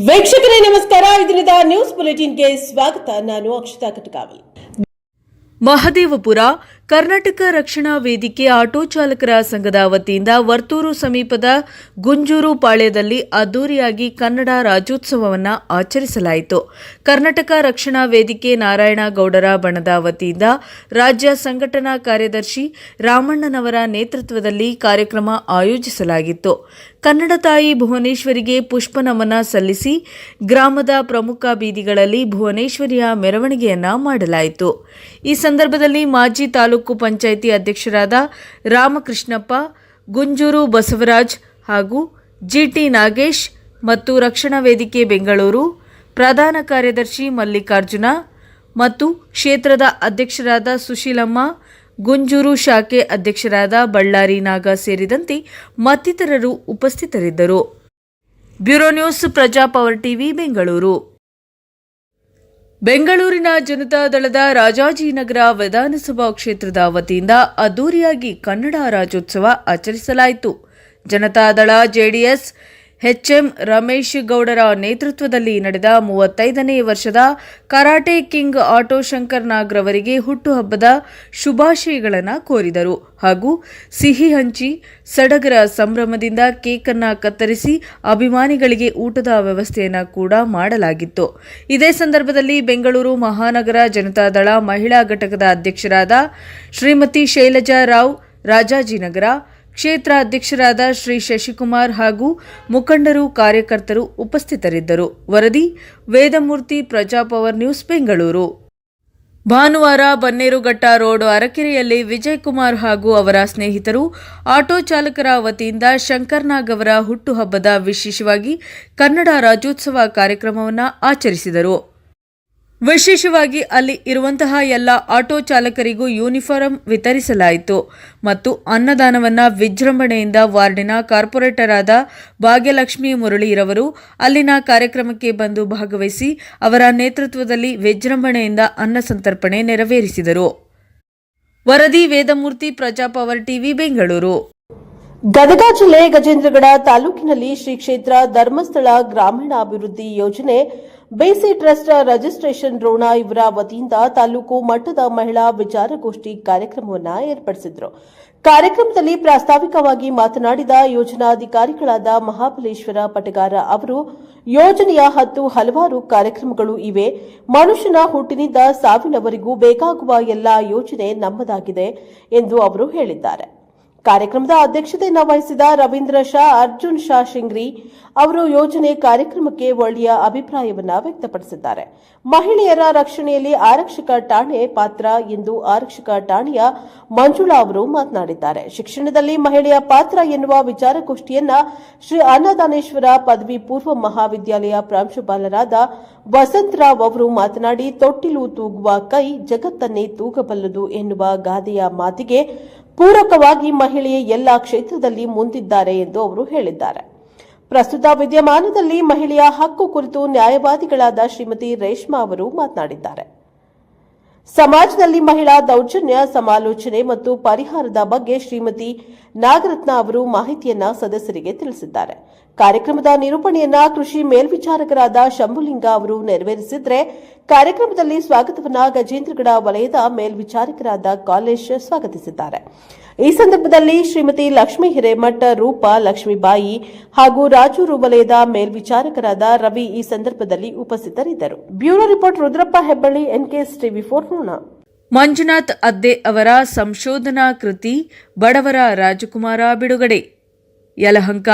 ವೀಕ್ಷಕರೇ ನಮಸ್ಕಾರ. ಇದರಿಂದ ನ್ಯೂಸ್ ಬುಲೆಟಿನ್ಗೆ ಸ್ವಾಗತ. ನಾನು ಅಕ್ಷತಾ ಕಟಕಾವಲ್. ಮಹದೇವಪುರ ಕರ್ನಾಟಕ ರಕ್ಷಣಾ ವೇದಿಕೆ ಆಟೋ ಚಾಲಕರ ಸಂಘದ ವತಿಯಿಂದ ವರ್ತೂರು ಸಮೀಪದ ಗುಂಜೂರು ಪಾಳ್ಯದಲ್ಲಿ ಅದ್ದೂರಿಯಾಗಿ ಕನ್ನಡ ರಾಜ್ಯೋತ್ಸವವನ್ನು ಆಚರಿಸಲಾಯಿತು. ಕರ್ನಾಟಕ ರಕ್ಷಣಾ ವೇದಿಕೆ ನಾರಾಯಣಗೌಡರ ಬಣದ ವತಿಯಿಂದ ರಾಜ್ಯ ಸಂಘಟನಾ ಕಾರ್ಯದರ್ಶಿ ರಾಮಣ್ಣನವರ ನೇತೃತ್ವದಲ್ಲಿ ಕಾರ್ಯಕ್ರಮ ಆಯೋಜಿಸಲಾಗಿತ್ತು. ಕನ್ನಡ ತಾಯಿ ಭುವನೇಶ್ವರಿಗೆ ಪುಷ್ಪ ನಮನ ಸಲ್ಲಿಸಿ ಗ್ರಾಮದ ಪ್ರಮುಖ ಬೀದಿಗಳಲ್ಲಿ ಭುವನೇಶ್ವರಿಯ ಮೆರವಣಿಗೆಯನ್ನ ಮಾಡಲಾಯಿತು. ಈ ಸಂದರ್ಭದಲ್ಲಿ ಮಾಜಿ ತಾಲೂಕು ಪಂಚಾಯಿತಿ ಅಧ್ಯಕ್ಷರಾದ ರಾಮಕೃಷ್ಣಪ್ಪ, ಗುಂಜೂರು ಬಸವರಾಜ್ ಹಾಗೂ ಜಿಟಿ ನಾಗೇಶ್ ಮತ್ತು ರಕ್ಷಣಾ ವೇದಿಕೆ ಬೆಂಗಳೂರು ಪ್ರಧಾನ ಕಾರ್ಯದರ್ಶಿ ಮಲ್ಲಿಕಾರ್ಜುನ ಮತ್ತು ಕ್ಷೇತ್ರದ ಅಧ್ಯಕ್ಷರಾದ ಸುಶೀಲಮ್ಮ, ಗುಂಜೂರು ಶಾಖೆ ಅಧ್ಯಕ್ಷರಾದ ಬಳ್ಳಾರಿ ನಾಗ ಸೇರಿದಂತೆ ಮತ್ತಿತರರು ಉಪಸ್ಥಿತರಿದ್ದರು. Bureau news, Praja power TV, Bengaluru. ಬೆಂಗಳೂರಿನ ಜನತಾದಳದ ರಾಜಾಜಿನಗರ ವಿಧಾನಸಭಾ ಕ್ಷೇತ್ರದ ವತಿಯಿಂದ ಅದ್ದೂರಿಯಾಗಿ ಕನ್ನಡ ರಾಜ್ಯೋತ್ಸವ ಆಚರಿಸಲಾಯಿತು. ಜನತಾದಳ ಜೆಡಿಎಸ್ ಎಚ್ಎಂ ರಮೇಶ್ ಗೌಡರ ನೇತೃತ್ವದಲ್ಲಿ ನಡೆದ 35ನೇ ವರ್ಷದ ಕರಾಟೆ ಕಿಂಗ್ ಆಟೋ ಶಂಕರ್ ನಾಗ್ ರವರಿಗೆ ಹುಟ್ಟುಹಬ್ಬದ ಶುಭಾಶಯಗಳನ್ನು ಕೋರಿದರು ಹಾಗೂ ಸಿಹಿ ಹಂಚಿ ಸಡಗರ ಸಂಭ್ರಮದಿಂದ ಕೇಕ್ ಅನ್ನು ಕತ್ತರಿಸಿ ಅಭಿಮಾನಿಗಳಿಗೆ ಊಟದ ವ್ಯವಸ್ಥೆಯನ್ನು ಕೂಡ ಮಾಡಲಾಗಿತ್ತು. ಇದೇ ಸಂದರ್ಭದಲ್ಲಿ ಬೆಂಗಳೂರು ಮಹಾನಗರ ಜನತಾದಳ ಮಹಿಳಾ ಘಟಕದ ಅಧ್ಯಕ್ಷರಾದ ಶ್ರೀಮತಿ ಶೈಲಜಾ ರಾವ್, ರಾಜಾಜಿನಗರ ಕ್ಷೇತ್ರ ಅಧ್ಯಕ್ಷರಾದ ಶ್ರೀ ಶಶಿಕುಮಾರ್ ಹಾಗೂ ಮುಖಂಡರು, ಕಾರ್ಯಕರ್ತರು ಉಪಸ್ಥಿತರಿದ್ದರು. ವರದಿ ವೇದಮೂರ್ತಿ, ಪ್ರಜಾಪವರ್ ನ್ಯೂಸ್, ಬೆಂಗಳೂರು. ಭಾನುವಾರ ಬನ್ನೇರುಘಟ್ಟ ರೋಡ್ ಅರಕೆರೆಯಲ್ಲಿ ವಿಜಯಕುಮಾರ್ ಹಾಗೂ ಅವರ ಸ್ನೇಹಿತರು ಆಟೋ ಚಾಲಕರ ವತಿಯಿಂದ ಶಂಕರ್ ನಾಗ್ ಅವರ ಹುಟ್ಟುಹಬ್ಬದ ವಿಶೇಷವಾಗಿ ಕನ್ನಡ ರಾಜ್ಯೋತ್ಸವ ಕಾರ್ಯಕ್ರಮವನ್ನು ಆಚರಿಸಿದರು. ವಿಶೇಷವಾಗಿ ಅಲ್ಲಿ ಇರುವಂತಹ ಎಲ್ಲ ಆಟೋ ಚಾಲಕರಿಗೂ ಯೂನಿಫಾರ್ಮ್ ವಿತರಿಸಲಾಯಿತು ಮತ್ತು ಅನ್ನದಾನವನ್ನು ವಿಜೃಂಭಣೆಯಿಂದ ವಾರ್ಡಿನ ಕಾರ್ಪೊರೇಟರ್ ಆದ ಭಾಗ್ಯಲಕ್ಷ್ಮಿ ಮುರಳಿರವರು ಅಲ್ಲಿನ ಕಾರ್ಯಕ್ರಮಕ್ಕೆ ಬಂದು ಭಾಗವಹಿಸಿ ಅವರ ನೇತೃತ್ವದಲ್ಲಿ ವಿಜೃಂಭಣೆಯಿಂದ ಅನ್ನ ಸಂತರ್ಪಣೆ ನೆರವೇರಿಸಿದರು. ವರದಿ ವೇದಮೂರ್ತಿ, ಪ್ರಜಾಪವರ್ ಟಿವಿ, ಬೆಂಗಳೂರು. ಗದಗ ಜಿಲ್ಲೆ ಗಜೇಂದ್ರಗಡ ತಾಲೂಕಿನಲ್ಲಿ ಶ್ರೀ ಕ್ಷೇತ್ರ ಧರ್ಮಸ್ಥಳ ಗ್ರಾಮೀಣಾಭಿವೃದ್ಧಿ ಯೋಜನೆ ಬೇಸಿ ಟ್ರಸ್ಟ್ ರಿಜಿಸ್ಟ್ರೇಷನ್ ರೋಣ ಇವರ ವತಿಯಿಂದ ತಾಲೂಕು ಮಟ್ಟದ ಮಹಿಳಾ ವಿಚಾರಗೋಷ್ಠಿ ಕಾರ್ಯಕ್ರಮವನ್ನು ಏರ್ಪಡಿಸಿದರು. ಕಾರ್ಯಕ್ರಮದಲ್ಲಿ ಪ್ರಾಸ್ತಾವಿಕವಾಗಿ ಮಾತನಾಡಿದ ಯೋಜನಾಧಿಕಾರಿಗಳಾದ ಮಹಾಬಲೇಶ್ವರ ಪಟಗಾರ ಅವರು, ಯೋಜನೆಯ 10 ಹಲವಾರು ಕಾರ್ಯಕ್ರಮಗಳು ಇವೆ. ಮನುಷ್ಯನ ಹುಟ್ಟಿನಿಂದ ಸಾವಿನವರೆಗೂ ಬೇಕಾಗುವ ಎಲ್ಲಾ ಯೋಜನೆ ನಮ್ಮದಾಗಿದೆ ಎಂದು ಅವರು ಹೇಳಿದ್ದಾರೆ. ಕಾರ್ಯಕ್ರಮದ ಅಧ್ಯಕ್ಷತೆಯನ್ನು ವಹಿಸಿದ ರವೀಂದ್ರ ಶಾ, ಅರ್ಜುನ್ ಶಾ ಶಿಂಗ್ರಿ ಅವರು ಯೋಜನೆ ಕಾರ್ಯಕ್ರಮಕ್ಕೆ ಒಳ್ಳೆಯ ಅಭಿಪ್ರಾಯವನ್ನು ವ್ಯಕ್ತಪಡಿಸಿದ್ದಾರೆ. ಮಹಿಳೆಯರ ರಕ್ಷಣೆಯಲ್ಲಿ ಆರಕ್ಷಕ ಠಾಣೆ ಪಾತ್ರ ಎಂದು ಆರಕ್ಷಕ ಠಾಣೆಯ ಮಂಜುಳಾ ಅವರು ಮಾತನಾಡಿದ್ದಾರೆ. ಶಿಕ್ಷಣದಲ್ಲಿ ಮಹಿಳೆಯ ಪಾತ್ರ ಎನ್ನುವ ವಿಚಾರಗೋಷ್ಠಿಯನ್ನ ಶ್ರೀ ಅನ್ನದಾನೇಶ್ವರ ಪದವಿ ಪೂರ್ವ ಮಹಾವಿದ್ಯಾಲಯ ಪ್ರಾಂಶುಪಾಲರಾದ ವಸಂತರಾವ್ ಅವರು ಮಾತನಾಡಿ, ತೊಟ್ಟಿಲು ತೂಗುವ ಕೈ ಜಗತ್ತನ್ನೇ ತೂಗಬಲ್ಲದು ಎನ್ನುವ ಗಾದೆಯ ಮಾತಿಗೆ ಪೂರಕವಾಗಿ ಮಹಿಳೆಯೇ ಎಲ್ಲಾ ಕ್ಷೇತ್ರದಲ್ಲಿ ಮುಂದಿದ್ದಾರೆ ಎಂದು ಅವರು ಹೇಳಿದ್ದಾರೆ. ಪ್ರಸ್ತುತ ವಿದ್ಯಮಾನದಲ್ಲಿ ಮಹಿಳೆಯ ಹಕ್ಕು ಕುರಿತು ನ್ಯಾಯವಾದಿಗಳಾದ ಶ್ರೀಮತಿ ರೇಷ್ಮಾ ಅವರು ಮಾತನಾಡಿದ್ದಾರೆ. ಸಮಾಜದಲ್ಲಿ ಮಹಿಳಾ ದೌರ್ಜನ್ಯ ಸಮಾಲೋಚನೆ ಮತ್ತು ಪರಿಹಾರದ ಬಗ್ಗೆ ಶ್ರೀಮತಿ ನಾಗರತ್ನ ಅವರು ಮಾಹಿತಿಯನ್ನ ಸದಸ್ಯರಿಗೆ ತಿಳಿಸಿದ್ದಾರೆ. ಕಾರ್ಯಕ್ರಮದ ನಿರೂಪಣೆಯನ್ನ ಕೃಷಿ ಮೇಲ್ವಿಚಾರಕರಾದ ಶಂಭುಲಿಂಗ ಅವರು ನೆರವೇರಿಸಿದ್ರೆ, ಕಾರ್ಯಕ್ರಮದಲ್ಲಿ ಸ್ವಾಗತವನ್ನ ಗಜೇಂದ್ರಗಡ ವಲಯದ ಮೇಲ್ವಿಚಾರಕರಾದ ಕಾಲೇಶ್ ಸ್ವಾಗತಿಸಿದ್ದಾರೆ. ಈ ಸಂದರ್ಭದಲ್ಲಿ ಶ್ರೀಮತಿ ಲಕ್ಷ್ಮೀ ಹಿರೇಮಠ, ರೂಪಾ, ಲಕ್ಷ್ಮೀಬಾಯಿ ಹಾಗೂ ರಾಜೂರು ವಲಯದ ಮೇಲ್ವಿಚಾರಕರಾದ ರವಿ ಈ ಸಂದರ್ಭದಲ್ಲಿ ಉಪಸ್ಥಿತರಿದ್ದರು. Bureau report Rudrappa Hebballi, NKS ಟಿವಿ4 ರೋಣ. ಮಂಜುನಾಥ್ ಅದ್ದೆ ಅವರ ಸಂಶೋಧನಾ ಕೃತಿ ಬಡವರ ರಾಜಕುಮಾರ ಬಿಡುಗಡೆ. ಯಲಹಂಕ.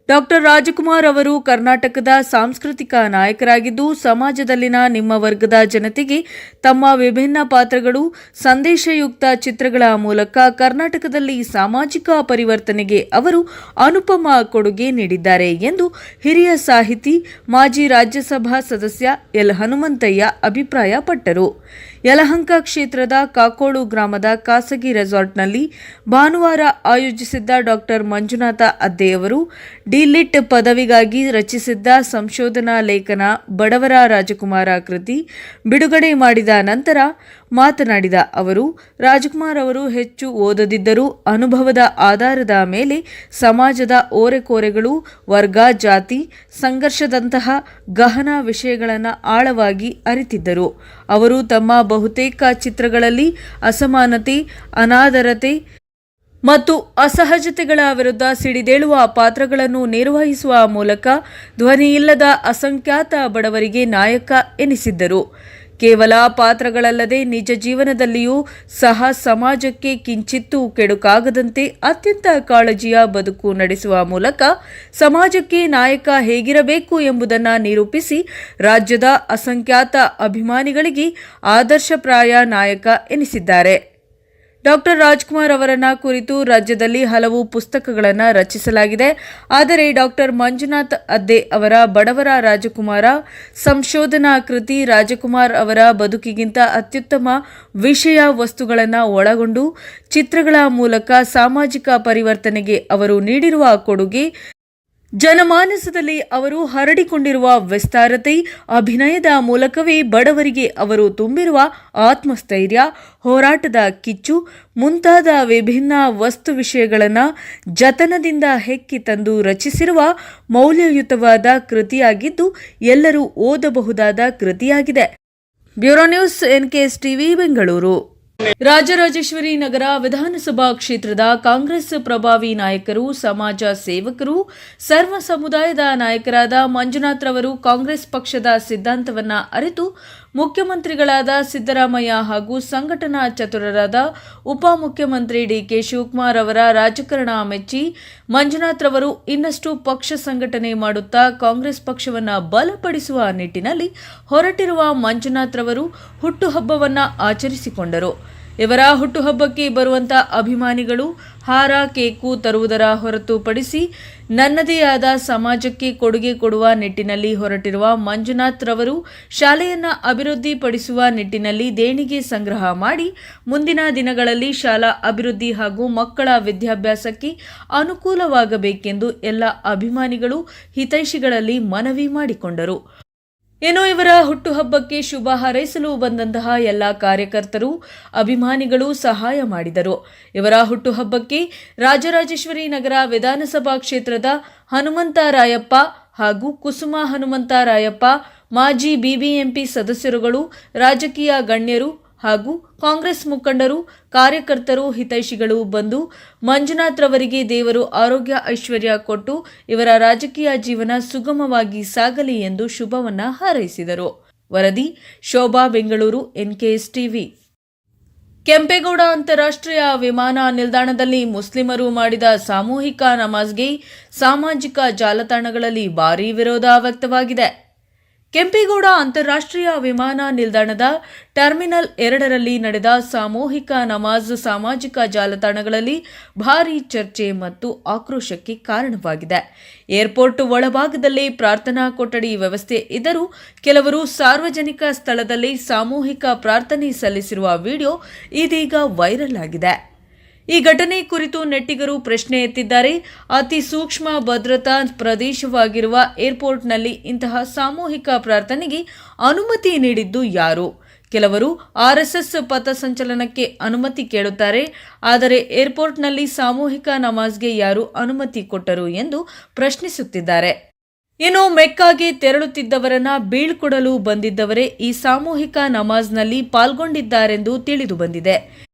ಡಾಕ್ಟರ್ ರಾಜಕುಮಾರ್ ಅವರು ಕರ್ನಾಟಕದ ಸಾಂಸ್ಕೃತಿಕ ನಾಯಕರಾಗಿದ್ದು, ಸಮಾಜದಲ್ಲಿನ ನಿಮ್ಮ ವರ್ಗದ ಜನತೆಗೆ ತಮ್ಮ ವಿಭಿನ್ನ ಪಾತ್ರಗಳು, ಸಂದೇಶಯುಕ್ತ ಚಿತ್ರಗಳ ಮೂಲಕ ಕರ್ನಾಟಕದಲ್ಲಿ ಸಾಮಾಜಿಕ ಪರಿವರ್ತನೆಗೆ ಅವರು ಅನುಪಮ ಕೊಡುಗೆ ನೀಡಿದ್ದಾರೆ ಎಂದು ಹಿರಿಯ ಸಾಹಿತಿ, ಮಾಜಿ ರಾಜ್ಯಸಭಾ ಸದಸ್ಯ ಎಲ್ ಹನುಮಂತಯ್ಯ ಅಭಿಪ್ರಾಯಪಟ್ಟರು. ಯಲಹಂಕ ಕ್ಷೇತ್ರದ ಕಾಕೋಳು ಗ್ರಾಮದ ಖಾಸಗಿ ರೆಸಾರ್ಟ್ನಲ್ಲಿ ಭಾನುವಾರ ಆಯೋಜಿಸಿದ್ದ ಡಾಕ್ಟರ್ ಮಂಜುನಾಥ ಅದ್ದೆಯವರು ಡಿಲಿಟ್ ಪದವಿಗಾಗಿ ರಚಿಸಿದ್ದ ಸಂಶೋಧನಾ ಲೇಖನ ಬಡವರ ರಾಜಕುಮಾರ ಕೃತಿ ಬಿಡುಗಡೆ ಮಾಡಿದ ನಂತರ ಮಾತನಾಡಿದ ಅವರು, ರಾಜಕುಮಾರ್ ಅವರು ಹೆಚ್ಚು ಓದದಿದ್ದರೂ ಅನುಭವದ ಆಧಾರದ ಮೇಲೆ ಸಮಾಜದ ಓರೆಕೋರೆಗಳು, ವರ್ಗ, ಜಾತಿ, ಸಂಘರ್ಷದಂತಹ ಗಹನ ವಿಷಯಗಳನ್ನು ಆಳವಾಗಿ ಅರಿತಿದ್ದರು. ಅವರು ತಮ್ಮ ಬಹುತೇಕ ಚಿತ್ರಗಳಲ್ಲಿ ಅಸಮಾನತೆ, ಅನಾದರತೆ ಮತ್ತು ಅಸಹಜತೆಗಳ ವಿರುದ್ಧ ಸಿಡಿದೇಳುವ ಪಾತ್ರಗಳನ್ನು ನಿರ್ವಹಿಸುವ ಮೂಲಕ ಧ್ವನಿಯಿಲ್ಲದ ಅಸಂಖ್ಯಾತ ಬಡವರಿಗೆ ನಾಯಕ ಎನಿಸಿದ್ದರು. ಕೇವಲ ಪಾತ್ರಗಳಲ್ಲದೆ ನಿಜ ಜೀವನದಲ್ಲಿಯೂ ಸಹ ಸಮಾಜಕ್ಕೆ ಕಿಂಚಿತ್ತೂ ಕೆಡುಕಾಗದಂತೆ ಅತ್ಯಂತ ಕಾಳಜಿಯ ಬದುಕು ನಡೆಸುವ ಮೂಲಕ ಸಮಾಜಕ್ಕೆ ನಾಯಕ ಹೇಗಿರಬೇಕು ಎಂಬುದನ್ನು ನಿರೂಪಿಸಿ ರಾಜ್ಯದ ಅಸಂಖ್ಯಾತ ಅಭಿಮಾನಿಗಳಿಗೆ ಆದರ್ಶಪ್ರಾಯ ನಾಯಕ ಎನಿಸಿದ್ದಾರೆ. ಡಾಕ್ಟರ್ ರಾಜ್ಕುಮಾರ್ ಅವರನ್ನ ಕುರಿತು ರಾಜ್ಯದಲ್ಲಿ ಹಲವು ಪುಸ್ತಕಗಳನ್ನು ರಚಿಸಲಾಗಿದೆ. ಆದರೆ ಡಾಕ್ಟರ್ ಮಂಜುನಾಥ್ ಅದ್ದೆ ಅವರ ಬಡವರ ರಾಜಕುಮಾರ ಸಂಶೋಧನಾ ಕೃತಿ ರಾಜಕುಮಾರ್ ಅವರ ಬದುಕಿಗಿಂತ ಅತ್ಯುತ್ತಮ ವಿಷಯ ವಸ್ತುಗಳನ್ನು ಒಳಗೊಂಡು ಚಿತ್ರಗಳ ಮೂಲಕ ಸಾಮಾಜಿಕ ಪರಿವರ್ತನೆಗೆ ಅವರು ನೀಡಿರುವ ಕೊಡುಗೆ, ಜನಮಾನಸದಲ್ಲಿ ಅವರು ಹರಡಿಕೊಂಡಿರುವ ವಿಸ್ತಾರತೆ, ಅಭಿನಯದ ಮೂಲಕವೇ ಬಡವರಿಗೆ ಅವರು ತುಂಬಿರುವ ಆತ್ಮಸ್ಥೈರ್ಯ, ಹೋರಾಟದ ಕಿಚ್ಚು ಮುಂತಾದ ವಿಭಿನ್ನ ವಸ್ತು ವಿಷಯಗಳನ್ನು ಜತನದಿಂದ ಹೆಕ್ಕಿ ತಂದು ರಚಿಸಿರುವ ಮೌಲ್ಯಯುತವಾದ ಕೃತಿಯಾಗಿದ್ದು ಎಲ್ಲರೂ ಓದಬಹುದಾದ ಕೃತಿಯಾಗಿದೆ. Bureau news, NKS TV, Bengaluru. Rajarajeshwari Nagar ವಿಧಾನಸಭಾ ಕ್ಷೇತ್ರದ ಕಾಂಗ್ರೆಸ್ ಪ್ರಭಾವಿ ನಾಯಕರು, ಸಮಾಜ ಸೇವಕರು, ಸರ್ವ ಸಮುದಾಯದ ನಾಯಕರಾದ ಮಂಜುನಾಥ್ ರವರು ಕಾಂಗ್ರೆಸ್ ಪಕ್ಷದ ಸಿದ್ಧಾಂತವನ್ನು ಅರಿತು ಮುಖ್ಯಮಂತ್ರಿಗಳಾದ ಸಿದ್ದರಾಮಯ್ಯ ಹಾಗೂ ಸಂಘಟನಾ ಚತುರರಾದ ಉಪಮುಖ್ಯಮಂತ್ರಿ DK ಶಿವಕುಮಾರ್ ಅವರ ರಾಜಕಾರಣ ಮೆಚ್ಚಿ ಮಂಜುನಾಥ್ ರವರು ಇನ್ನಷ್ಟು ಪಕ್ಷ ಸಂಘಟನೆ ಮಾಡುತ್ತಾ ಕಾಂಗ್ರೆಸ್ ಪಕ್ಷವನ್ನು ಬಲಪಡಿಸುವ ನಿಟ್ಟಿನಲ್ಲಿ ಹೊರಟಿರುವ ಮಂಜುನಾಥ್ ರವರು ಹುಟ್ಟುಹಬ್ಬವನ್ನು ಆಚರಿಸಿಕೊಂಡರು. ಇವರ ಹುಟ್ಟುಹಬ್ಬಕ್ಕೆ ಬರುವಂಥ ಅಭಿಮಾನಿಗಳು ಹಾರ, ಕೇಕು ತರುವುದರ ಹೊರತುಪಡಿಸಿ ನನ್ನದೇ ಆದ ಸಮಾಜಕ್ಕೆ ಕೊಡುಗೆ ಕೊಡುವ ನಿಟ್ಟಿನಲ್ಲಿ ಹೊರಟಿರುವ ಮಂಜುನಾಥ್ ರವರು ಶಾಲೆಯನ್ನು ಅಭಿವೃದ್ಧಿಪಡಿಸುವ ನಿಟ್ಟಿನಲ್ಲಿ ದೇಣಿಗೆ ಸಂಗ್ರಹ ಮಾಡಿ ಮುಂದಿನ ದಿನಗಳಲ್ಲಿ ಶಾಲಾ ಅಭಿವೃದ್ಧಿ ಹಾಗೂ ಮಕ್ಕಳ ವಿದ್ಯಾಭ್ಯಾಸಕ್ಕೆ ಅನುಕೂಲವಾಗಬೇಕೆಂದು ಎಲ್ಲ ಅಭಿಮಾನಿಗಳು ಹಿತೈಷಿಗಳಲ್ಲಿ ಮನವಿ ಮಾಡಿಕೊಂಡರು. ಇನ್ನು ಇವರ ಹುಟ್ಟುಹಬ್ಬಕ್ಕೆ ಶುಭ ಹಾರೈಸಲು ಬಂದಂತಹ ಎಲ್ಲ ಕಾರ್ಯಕರ್ತರು, ಅಭಿಮಾನಿಗಳು ಸಹಾಯ ಮಾಡಿದರು. ಇವರ ಹುಟ್ಟುಹಬ್ಬಕ್ಕೆ ರಾಜರಾಜೇಶ್ವರಿ ನಗರ ವಿಧಾನಸಭಾ ಕ್ಷೇತ್ರದ ಹನುಮಂತರಾಯಪ್ಪ ಹಾಗೂ ಕುಸುಮ ಹನುಮಂತರಾಯಪ್ಪ, ಮಾಜಿ BBMP ಸದಸ್ಯರುಗಳು, ರಾಜಕೀಯ ಗಣ್ಯರು ಹಾಗೂ ಕಾಂಗ್ರೆಸ್ ಮುಖಂಡರು, ಕಾರ್ಯಕರ್ತರು, ಹಿತೈಷಿಗಳು ಬಂದು ಮಂಜುನಾಥ್ ರವರಿಗೆ ದೇವರು ಆರೋಗ್ಯ ಐಶ್ವರ್ಯ ಕೊಟ್ಟು ಇವರ ರಾಜಕೀಯ ಜೀವನ ಸುಗಮವಾಗಿ ಸಾಗಲಿ ಎಂದು ಶುಭವನ್ನ ಹಾರೈಸಿದರು. ವರದಿ ಶೋಭಾ, ಬೆಂಗಳೂರು, NKS ಟಿವಿ. ಕೆಂಪೇಗೌಡ ಅಂತಾರಾಷ್ಟ್ರೀಯ ವಿಮಾನ ನಿಲ್ದಾಣದಲ್ಲಿ ಮುಸ್ಲಿಮರು ಮಾಡಿದ ಸಾಮೂಹಿಕ ನಮಾಜ್ಗೆ ಸಾಮಾಜಿಕ ಜಾಲತಾಣಗಳಲ್ಲಿ ಭಾರೀ ವಿರೋಧ ವ್ಯಕ್ತವಾಗಿದೆ. ಕೆಂಪೇಗೌಡ ಅಂತಾರಾಷ್ಟ್ರೀಯ ವಿಮಾನ ನಿಲ್ದಾಣದ ಟರ್ಮಿನಲ್ 2ರಲ್ಲಿ ನಡೆದ ಸಾಮೂಹಿಕ ನಮಾಜ್ ಸಾಮಾಜಿಕ ಜಾಲತಾಣಗಳಲ್ಲಿ ಭಾರೀ ಚರ್ಚೆ ಮತ್ತು ಆಕ್ರೋಶಕ್ಕೆ ಕಾರಣವಾಗಿದೆ. ಏರ್ಪೋರ್ಟ್ ಒಳಭಾಗದಲ್ಲಿ ಪ್ರಾರ್ಥನಾ ಕೊಠಡಿ ವ್ಯವಸ್ಥೆ ಇದ್ದರೂ ಕೆಲವರು ಸಾರ್ವಜನಿಕ ಸ್ಥಳದಲ್ಲಿ ಸಾಮೂಹಿಕ ಪ್ರಾರ್ಥನೆ ಸಲ್ಲಿಸಿರುವ ವಿಡಿಯೋ ಇದೀಗ ವೈರಲ್ ಆಗಿದೆ. ಈ ಘಟನೆ ಕುರಿತು ನೆಟ್ಟಿಗರು ಪ್ರಶ್ನೆ ಎತ್ತಿದ್ದಾರೆ. ಅತಿ ಸೂಕ್ಷ್ಮ ಭದ್ರತಾ ಪ್ರದೇಶವಾಗಿರುವ ಏರ್ಪೋರ್ಟ್ನಲ್ಲಿ ಇಂತಹ ಸಾಮೂಹಿಕ ಪ್ರಾರ್ಥನೆಗೆ ಅನುಮತಿ ನೀಡಿದ್ದು ಯಾರು? ಕೆಲವರು RSS ಪಥಸಂಚಲನಕ್ಕೆ ಅನುಮತಿ ಕೇಳುತ್ತಾರೆ. ಆದರೆ ಏರ್ಪೋರ್ಟ್ನಲ್ಲಿ ಸಾಮೂಹಿಕ ನಮಾಜ್ಗೆ ಯಾರು ಅನುಮತಿ ಕೊಟ್ಟರು ಎಂದು ಪ್ರಶ್ನಿಸುತ್ತಿದ್ದಾರೆ. ಇನ್ನು ಮೆಕ್ಕಾಗೆ ತೆರಳುತ್ತಿದ್ದವರನ್ನ ಬೀಳ್ಕೊಡಲು ಬಂದಿದ್ದವರೇ ಈ ಸಾಮೂಹಿಕ ನಮಾಜ್ನಲ್ಲಿ ಪಾಲ್ಗೊಂಡಿದ್ದಾರೆಂದು ತಿಳಿದು ಬಂದಿದೆ.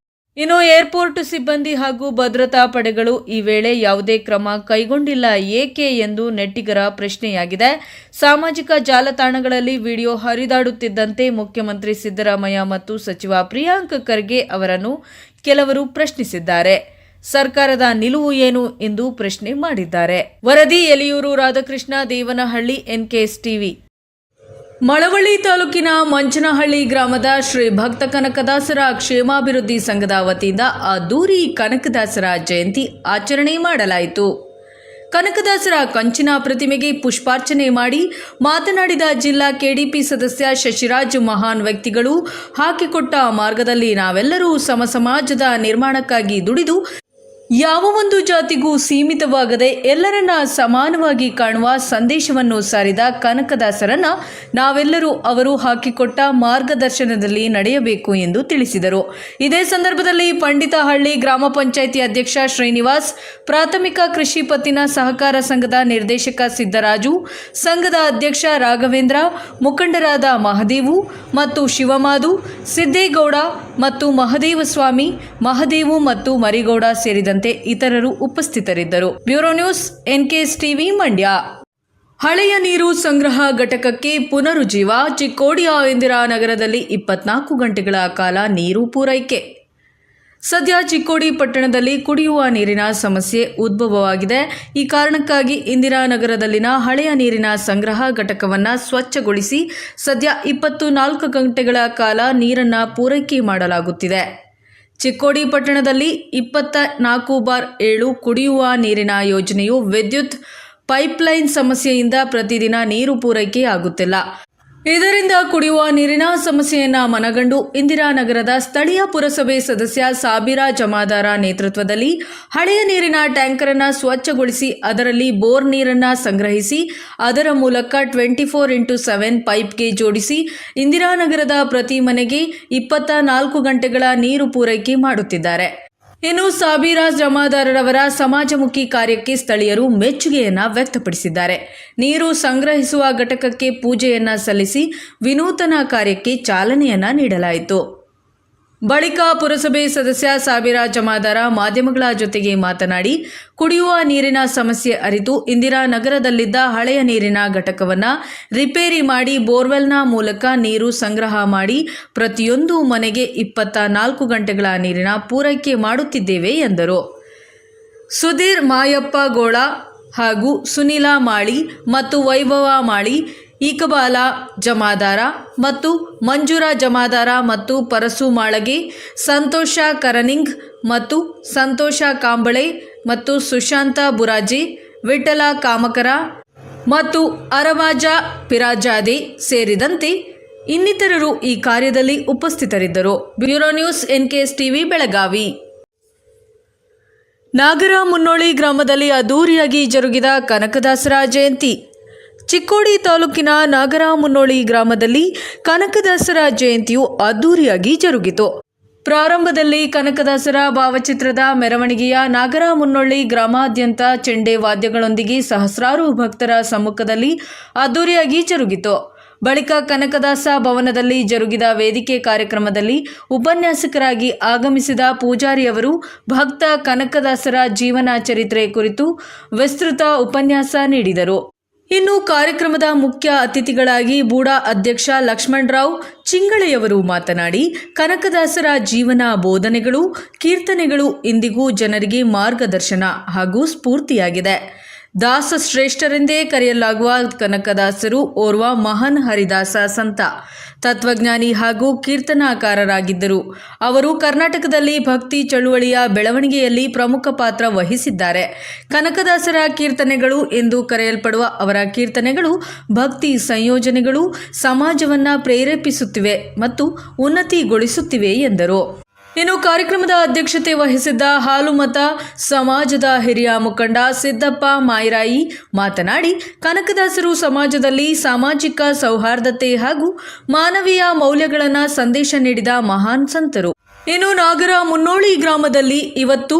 ಇನ್ನು ಏರ್ಪೋರ್ಟ್ ಸಿಬ್ಬಂದಿ ಹಾಗೂ ಭದ್ರತಾ ಪಡೆಗಳು ಈ ವೇಳೆ ಯಾವುದೇ ಕ್ರಮ ಕೈಗೊಂಡಿಲ್ಲ ಏಕೆ ಎಂದು ನೆಟ್ಟಿಗರ ಪ್ರಶ್ನೆಯಾಗಿದೆ. ಸಾಮಾಜಿಕ ಜಾಲತಾಣಗಳಲ್ಲಿ ವಿಡಿಯೋ ಹರಿದಾಡುತ್ತಿದ್ದಂತೆ ಮುಖ್ಯಮಂತ್ರಿ ಸಿದ್ದರಾಮಯ್ಯ ಮತ್ತು ಸಚಿವ ಪ್ರಿಯಾಂಕ್ ಖರ್ಗೆ ಅವರನ್ನು ಕೆಲವರು ಪ್ರಶ್ನಿಸಿದ್ದಾರೆ. ಸರ್ಕಾರದ ನಿಲುವು ಏನು ಎಂದು ಪ್ರಶ್ನೆ ಮಾಡಿದ್ದಾರೆ. ವರದಿ ಯಲಿಯೂರು ರಾಧಾಕೃಷ್ಣ, ದೇವನಹಳ್ಳಿ, NKS ಟಿವಿ. ಮಳವಳ್ಳಿ ತಾಲೂಕಿನ ಮಂಚನಹಳ್ಳಿ ಗ್ರಾಮದ ಶ್ರೀ ಭಕ್ತ ಕನಕದಾಸರ ಕ್ಷೇಮಾಭಿವೃದ್ಧಿ ಸಂಘದ ವತಿಯಿಂದ ಅದ್ದೂರಿ ಕನಕದಾಸರ ಜಯಂತಿ ಆಚರಣೆ ಮಾಡಲಾಯಿತು. ಕನಕದಾಸರ ಕಂಚಿನ ಪ್ರತಿಮೆಗೆ ಪುಷ್ಪಾರ್ಚನೆ ಮಾಡಿ ಮಾತನಾಡಿದ ಜಿಲ್ಲಾ KDP ಸದಸ್ಯ ಶಶಿರಾಜ್, ಮಹಾನ್ ವ್ಯಕ್ತಿಗಳು ಹಾಕಿಕೊಟ್ಟ ಮಾರ್ಗದಲ್ಲಿ ನಾವೆಲ್ಲರೂ ಸಮಾಜದ ನಿರ್ಮಾಣಕ್ಕಾಗಿ ದುಡಿದು ಯಾವ ಒಂದು ಜಾತಿಗೂ ಸೀಮಿತವಾಗದೆ ಎಲ್ಲರನ್ನ ಸಮಾನವಾಗಿ ಕಾಣುವ ಸಂದೇಶವನ್ನು ಸಾರಿದ ಕನಕದಾಸರನ್ನ ನಾವೆಲ್ಲರೂ ಅವರು ಹಾಕಿಕೊಟ್ಟ ಮಾರ್ಗದರ್ಶನದಲ್ಲಿ ನಡೆಯಬೇಕು ಎಂದು ತಿಳಿಸಿದರು. ಇದೇ ಸಂದರ್ಭದಲ್ಲಿ ಪಂಡಿತಹಳ್ಳಿ ಗ್ರಾಮ ಪಂಚಾಯಿತಿ ಅಧ್ಯಕ್ಷ ಶ್ರೀನಿವಾಸ್, ಪ್ರಾಥಮಿಕ ಕೃಷಿ ಪತ್ತಿನ ಸಹಕಾರ ಸಂಘದ ನಿರ್ದೇಶಕ ಸಿದ್ದರಾಜು, ಸಂಘದ ಅಧ್ಯಕ್ಷ ರಾಘವೇಂದ್ರ, ಮುಖಂಡರಾದ ಮಹದೇವು ಮತ್ತು ಶಿವಮಾದು, ಸಿದ್ದೇಗೌಡ ಮತ್ತು ಮಹದೇವಸ್ವಾಮಿ, ಮಹದೇವು ಮತ್ತು ಮರಿಗೌಡ ಸೇರಿದಂತೆ ಇತರರು ಉಪಸ್ಥಿತರಿದ್ದರು. Bureau news, NKS TV, Mandya. ಹಳೆಯ ನೀರು ಸಂಗ್ರಹ ಘಟಕಕ್ಕೆ ಪುನರುಜ್ಜೀವ. ಚಿಕ್ಕೋಡಿಯ ಇಂದಿರಾನಗರದಲ್ಲಿ 24 ಗಂಟೆಗಳ ಕಾಲ ನೀರು ಪೂರೈಕೆ. ಸದ್ಯ ಚಿಕ್ಕೋಡಿ ಪಟ್ಟಣದಲ್ಲಿ ಕುಡಿಯುವ ನೀರಿನ ಸಮಸ್ಯೆ ಉದ್ಭವವಾಗಿದೆ. ಈ ಕಾರಣಕ್ಕಾಗಿ ಇಂದಿರಾನಗರದಲ್ಲಿನ ಹಳೆಯ ನೀರಿನ ಸಂಗ್ರಹ ಘಟಕವನ್ನು ಸ್ವಚ್ಛಗೊಳಿಸಿ ಸದ್ಯ 24 ಗಂಟೆಗಳ ಕಾಲ ನೀರನ್ನು ಪೂರೈಕೆ ಮಾಡಲಾಗುತ್ತಿದೆ. ಚಿಕ್ಕೋಡಿ ಪಟ್ಟಣದಲ್ಲಿ 24/7 ಕುಡಿಯುವ ನೀರಿನ ಯೋಜನೆಯು ವಿದ್ಯುತ್ ಪೈಪ್ಲೈನ್ ಸಮಸ್ಯೆಯಿಂದ ಪ್ರತಿದಿನ ನೀರು ಪೂರೈಕೆ ಆಗುತ್ತಿಲ್ಲ. ಇದರಿಂದ ಕುಡಿಯುವ ನೀರಿನ ಸಮಸ್ಯೆಯನ್ನು ಮನಗಂಡು ಇಂದಿರಾನಗರದ ಸ್ಥಳೀಯ ಪುರಸಭೆ ಸದಸ್ಯ ಸಾಬಿರಾ ಜಮಾದಾರ ನೇತೃತ್ವದಲ್ಲಿ ಹಳೆಯ ನೀರಿನ ಟ್ಯಾಂಕರ್ ಅನ್ನು ಸ್ವಚ್ಛಗೊಳಿಸಿ ಅದರಲ್ಲಿ ಬೋರ್ ನೀರನ್ನು ಸಂಗ್ರಹಿಸಿ ಅದರ ಮೂಲಕ 24x7 ಪೈಪ್ಗೆ ಜೋಡಿಸಿ ಇಂದಿರಾನಗರದ ಪ್ರತಿ ಮನೆಗೆ 24 ಗಂಟೆಗಳ ನೀರು ಪೂರೈಕೆ ಮಾಡುತ್ತಿದ್ದಾರೆ. ಇನ್ನು ಸಾಬಿರಾ ಜಮಾದಾರರವರ ಸಮಾಜಮುಖಿ ಕಾರ್ಯಕ್ಕೆ ಸ್ಥಳೀಯರು ಮೆಚ್ಚುಗೆಯನ್ನ ವ್ಯಕ್ತಪಡಿಸಿದ್ದಾರೆ. ನೀರು ಸಂಗ್ರಹಿಸುವ ಘಟಕಕ್ಕೆ ಪೂಜೆಯನ್ನ ಸಲ್ಲಿಸಿ ವಿನೂತನ ಕಾರ್ಯಕ್ಕೆ ಚಾಲನೆಯನ್ನ ನೀಡಲಾಯಿತು. ಬಳಿಕ ಪುರಸಭೆ ಸದಸ್ಯ ಸಾಬಿರಾ ಜಮಾದಾರ ಮಾಧ್ಯಮಗಳ ಜೊತೆಗೆ ಮಾತನಾಡಿ, ಕುಡಿಯುವ ನೀರಿನ ಸಮಸ್ಯೆ ಅರಿತು ಇಂದಿರಾನಗರದಲ್ಲಿದ್ದ ಹಳೆಯ ನೀರಿನ ಘಟಕವನ್ನು ರಿಪೇರಿ ಮಾಡಿ ಬೋರ್ವೆಲ್ನ ಮೂಲಕ ನೀರು ಸಂಗ್ರಹ ಮಾಡಿ ಪ್ರತಿಯೊಂದು ಮನೆಗೆ 24 ಗಂಟೆಗಳ ನೀರಿನ ಪೂರೈಕೆ ಮಾಡುತ್ತಿದ್ದೇವೆ ಎಂದರು. ಸುಧೀರ್ ಮಾಯಪ್ಪ ಗೋಳ ಹಾಗೂ ಸುನೀಲಾ ಮಾಳಿ ಮತ್ತು ವೈಭವ ಮಾಳಿ, ಇಕಬಾಲ ಜಮಾದಾರ ಮತ್ತು ಮಂಜುರಾ ಜಮಾದಾರ ಮತ್ತು ಪರಸು ಮಾಳಗೆ, ಸಂತೋಷ ಕರನಿಂಗ್ ಮತ್ತು ಸಂತೋಷ ಕಾಂಬಳೆ ಮತ್ತು ಸುಶಾಂತ ಬುರಾಜೆ, ವಿಠಲ ಕಾಮಕರ ಮತ್ತು ಅರವಾಜ ಪಿರಾಜಾದೆ ಸೇರಿದಂತೆ ಇನ್ನಿತರರು ಈ ಕಾರ್ಯದಲ್ಲಿ ಉಪಸ್ಥಿತರಿದ್ದರು. Bureau news, NKS TV, Belagavi. Nagara Munnoli ಗ್ರಾಮದಲ್ಲಿ ಅದ್ದೂರಿಯಾಗಿ ಜರುಗಿದ ಕನಕದಾಸರ ಜಯಂತಿ. ಚಿಕ್ಕೋಡಿ ತಾಲೂಕಿನ ನಾಗರ ಮುನ್ನೋಳಿ ಗ್ರಾಮದಲ್ಲಿ ಕನಕದಾಸರ ಜಯಂತಿಯು ಅದ್ದೂರಿಯಾಗಿ ಜರುಗಿತು. ಪ್ರಾರಂಭದಲ್ಲಿ ಕನಕದಾಸರ ಭಾವಚಿತ್ರದ ಮೆರವಣಿಗೆಯ ನಾಗರ ಮುನ್ನೋಳಿ ಗ್ರಾಮಾದ್ಯಂತ ಚೆಂಡೆ ವಾದ್ಯಗಳೊಂದಿಗೆ ಸಹಸ್ರಾರು ಭಕ್ತರ ಸಮ್ಮುಖದಲ್ಲಿ ಅದ್ದೂರಿಯಾಗಿ ಜರುಗಿತು. ಬಳಿಕ ಕನಕದಾಸ ಭವನದಲ್ಲಿ ಜರುಗಿದ ವೇದಿಕೆ ಕಾರ್ಯಕ್ರಮದಲ್ಲಿ ಉಪನ್ಯಾಸಕರಾಗಿ ಆಗಮಿಸಿದ ಪೂಜಾರಿಯವರು ಭಕ್ತ ಕನಕದಾಸರ ಜೀವನ ಚರಿತ್ರೆ ಕುರಿತು ವಿಸ್ತೃತ ಉಪನ್ಯಾಸ ನೀಡಿದರು. ಇನ್ನು ಕಾರ್ಯಕ್ರಮದ ಮುಖ್ಯ ಅತಿಥಿಗಳಾಗಿ ಬೂಡಾ ಅಧ್ಯಕ್ಷ ಲಕ್ಷ್ಮಣರಾವ್ ಚಿಂಗಳೆಯವರು ಮಾತನಾಡಿ, ಕನಕದಾಸರ ಜೀವನ ಬೋಧನೆಗಳು, ಕೀರ್ತನೆಗಳು ಇಂದಿಗೂ ಜನರಿಗೆ ಮಾರ್ಗದರ್ಶನ ಹಾಗೂ ಸ್ಫೂರ್ತಿಯಾಗಿದೆ. ದಾಸ ಶ್ರೇಷ್ಠರೆಂದೇ ಕರೆಯಲಾಗುವ ಕನಕದಾಸರು ಓರ್ವ ಮಹಾನ್ ಹರಿದಾಸ ಸಂತ, ತತ್ವಜ್ಞಾನಿ ಹಾಗೂ ಕೀರ್ತನಾಕಾರರಾಗಿದ್ದರು. ಅವರು ಕರ್ನಾಟಕದಲ್ಲಿ ಭಕ್ತಿ ಚಳುವಳಿಯ ಬೆಳವಣಿಗೆಯಲ್ಲಿ ಪ್ರಮುಖ ಪಾತ್ರ ವಹಿಸಿದ್ದಾರೆ. ಕನಕದಾಸರ ಕೀರ್ತನೆಗಳು ಎಂದು ಕರೆಯಲ್ಪಡುವ ಅವರ ಕೀರ್ತನೆಗಳು ಭಕ್ತಿ ಸಂಯೋಜನೆಗಳು ಸಮಾಜವನ್ನು ಪ್ರೇರೇಪಿಸುತ್ತಿವೆ ಮತ್ತು ಉನ್ನತಿಗೊಳಿಸುತ್ತಿವೆ ಎಂದರು. ಇನ್ನು ಕಾರ್ಯಕ್ರಮದ ಅಧ್ಯಕ್ಷತೆ ವಹಿಸಿದ್ದ ಹಾಲುಮತ ಸಮಾಜದ ಹಿರಿಯ ಮುಖಂಡ ಸಿದ್ದಪ್ಪ ಮಾಯರಾಯಿ ಮಾತನಾಡಿ, ಕನಕದಾಸರು ಸಮಾಜದಲ್ಲಿ ಸಾಮಾಜಿಕ ಸೌಹಾರ್ದತೆ ಹಾಗೂ ಮಾನವೀಯ ಮೌಲ್ಯಗಳನ್ನು ಸಂದೇಶ ನೀಡಿದ ಮಹಾನ್ ಸಂತರು. ಇನ್ನು ನಾಗರ ಮುನ್ನೋಳಿ ಗ್ರಾಮದಲ್ಲಿ ಇವತ್ತು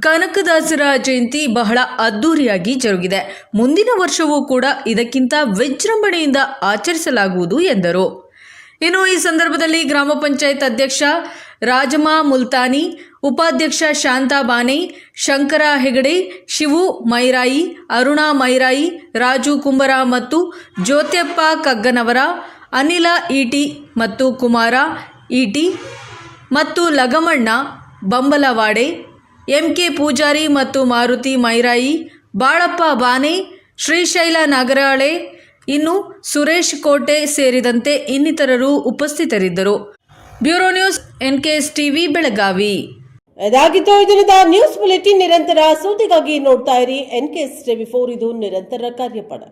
ಕನಕದಾಸರ ಜಯಂತಿ ಬಹಳ ಅದ್ದೂರಿಯಾಗಿ ಜರುಗಿದೆ. ಮುಂದಿನ ವರ್ಷವೂ ಕೂಡ ಇದಕ್ಕಿಂತ ವಿಜೃಂಭಣೆಯಿಂದ ಆಚರಿಸಲಾಗುವುದು ಎಂದರು. ಇನ್ನು ಈ ಸಂದರ್ಭದಲ್ಲಿ ಗ್ರಾಮ ಪಂಚಾಯತ್ ಅಧ್ಯಕ್ಷ ರಾಜಮ್ಮ ಮುಲ್ತಾನಿ, ಉಪಾಧ್ಯಕ್ಷ ಶಾಂತಾ ಬಾನೆ, ಶಂಕರ ಹೆಗಡೆ, ಶಿವು ಮೈರಾಯಿ, ಅರುಣಾ ಮೈರಾಯಿ, ರಾಜು ಕುಂಬರ ಮತ್ತು ಜ್ಯೋತ್ಯಪ್ಪ ಕಗ್ಗನವರ, ಅನಿಲ ಈಟಿ ಮತ್ತು ಕುಮಾರ ಈಟಿ ಮತ್ತು ಲಗಮಣ್ಣ ಬಂಬಲವಾಡೆ, ಎಂಕೆ ಪೂಜಾರಿ ಮತ್ತು ಮಾರುತಿ ಮೈರಾಯಿ, ಬಾಳಪ್ಪ ಬಾನೆ, ಶ್ರೀಶೈಲ ನಾಗರಾಳೆ, ಇನ್ನು ಸುರೇಶ್ ಕೋಟೆ ಸೇರಿದಂತೆ ಇನ್ನಿತರರು ಉಪಸ್ಥಿತರಿದ್ದರು. Bureau news, NKS TV, Belagavi. ಇದಾಗಿತ್ತು ಇದರಿಂದ ನ್ಯೂಸ್ ಬುಲೆಟಿನ್. ನಿರಂತರ ಸುದ್ದಿಗಾಗಿ ನೋಡ್ತಾ ಇರಿ ಎನ್ಕೆಎಸ್ ಟಿವಿ 4, ಇದು ನಿರಂತರ ಕಾರ್ಯಪಡ.